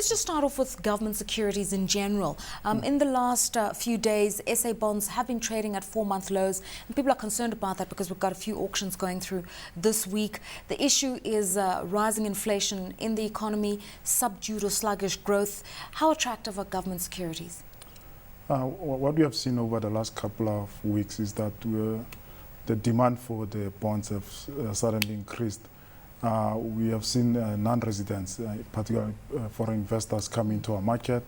Let's just start off with government securities in general. In the last few days, SA bonds have been trading at 4-month lows, and people are concerned about that because we've got a few auctions going through this week. The issue is rising inflation in the economy, subdued or sluggish growth. How attractive are government securities? What we have seen over the last couple of weeks is that the demand for the bonds have suddenly increased. We have seen non-residents, particularly foreign investors, come into our market,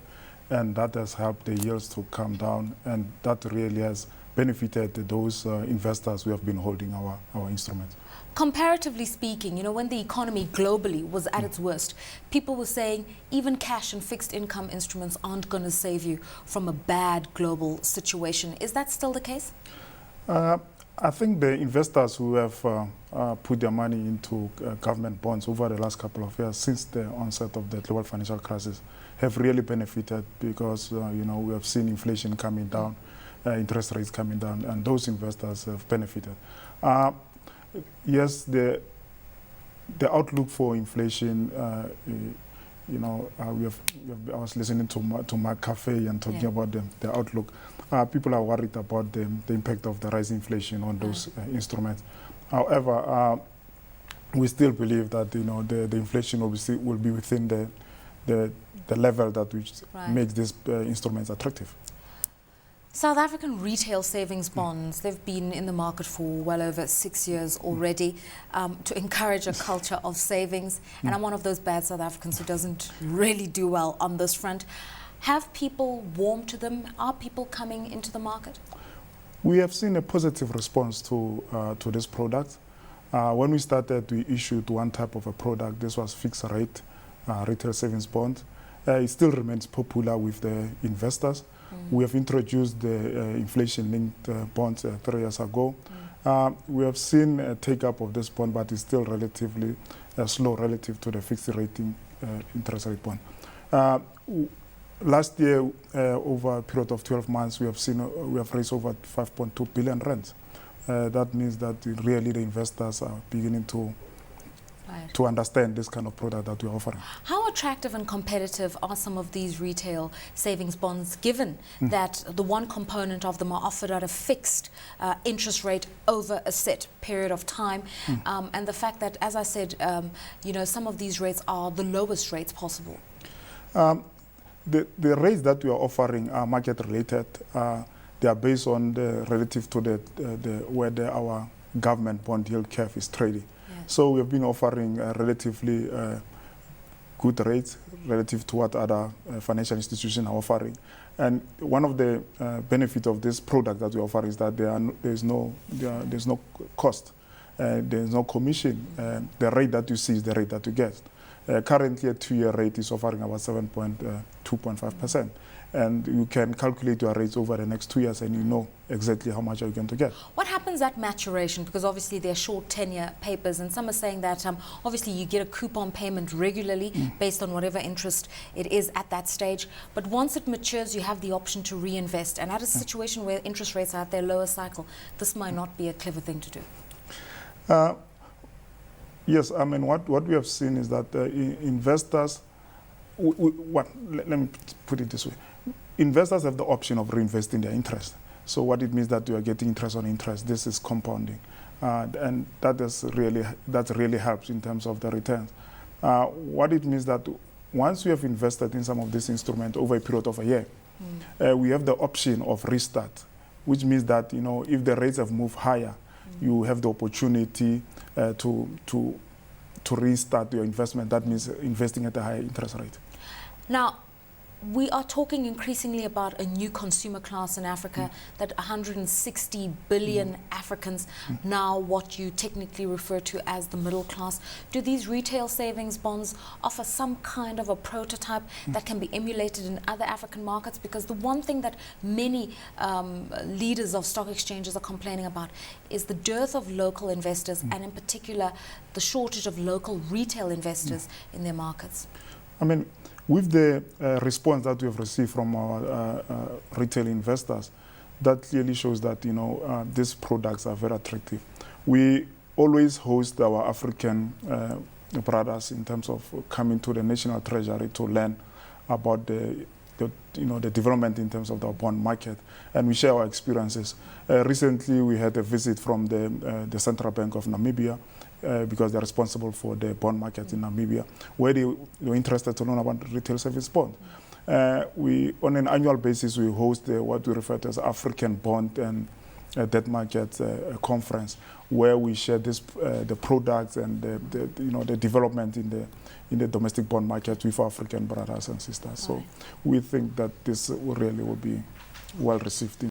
and that has helped the yields to come down, and that really has benefited those investors who have been holding our instruments. Comparatively speaking, you know, when the economy globally was at its worst, people were saying even cash and fixed income instruments aren't going to save you from a bad global situation. Is that still the case? I think the investors who have put their money into government bonds over the last couple of years, since the onset of the global financial crisis, have really benefited because, you know, we have seen inflation coming down, interest rates coming down, and those investors have benefited. Yes, the outlook for inflation, you know, I was listening to Mark Cafe and talking about the outlook. People are worried about the impact of the rising inflation on those instruments. However, we still believe that, you know, the inflation will be within the level that which makes these instruments attractive. South African retail savings bonds, they've been in the market for well over 6 years already to encourage a culture of savings. And I'm one of those bad South Africans who doesn't really do well on this front. Have people warmed to them? Are people coming into the market? We have seen a positive response to this product. When we started, we issued one type of a product. This was fixed rate retail savings bond. It still remains popular with the investors. We have introduced the inflation-linked bonds 3 years ago. We have seen a take-up of this bond, but it's still relatively slow relative to the fixed rating interest rate bond. Last year, over a period of 12 months, we have raised over 5.2 billion rand. That means that really the investors are beginning to understand this kind of product that we're offering. How attractive and competitive are some of these retail savings bonds, given that the one component of them are offered at a fixed interest rate over a set period of time, and the fact that, as I said, you know, some of these rates are the lowest rates possible? The rates that we are offering are market related. They are based on the relative to where our government bond yield curve is trading. So we have been offering relatively good rates relative to what other financial institutions are offering. And one of the benefits of this product that we offer is that there's no cost, there's no commission. The rate that you see is the rate that you get. Currently, a 2-year rate is offering about 2.5%. And you can calculate your rates over the next 2 years and you know exactly how much you're going to get. What happens at maturation? Because obviously they're short tenure papers, and some are saying that obviously you get a coupon payment regularly based on whatever interest it is at that stage. But once it matures, you have the option to reinvest. And at a situation where interest rates are at their lower cycle, this might not be a clever thing to do. Yes, I mean, what we have seen is that investors, let me put it this way. Investors have the option of reinvesting their interest. So what it means that you are getting interest on interest. This is compounding. And that really helps in terms of the returns. What it means that once we have invested in some of these instruments over a period of a year, we have the option of restart, which means that, you know, if the rates have moved higher, you have the opportunity to restart your investment. That means investing at a higher interest rate. Now, we are talking increasingly about a new consumer class in Africa, that 160 billion Africans, now what you technically refer to as the middle class. Do these retail savings bonds offer some kind of a prototype that can be emulated in other African markets? Because the one thing that many leaders of stock exchanges are complaining about is the dearth of local investors, and in particular the shortage of local retail investors in their markets. I mean, with the response that we have received from our retail investors, that clearly shows that, you know, these products are very attractive. We always host our African brothers in terms of coming to the National Treasury to learn about the development in terms of the bond market, and we share our experiences. Recently, we had a visit from the Central Bank of Namibia, because they're responsible for the bond market in Namibia, where they were interested to learn about retail savings bond. On an annual basis, we host what we refer to as African Bond and Debt Market Conference, where we share the products and the development in the domestic bond market with African brothers and sisters. So we think that this really will be well received.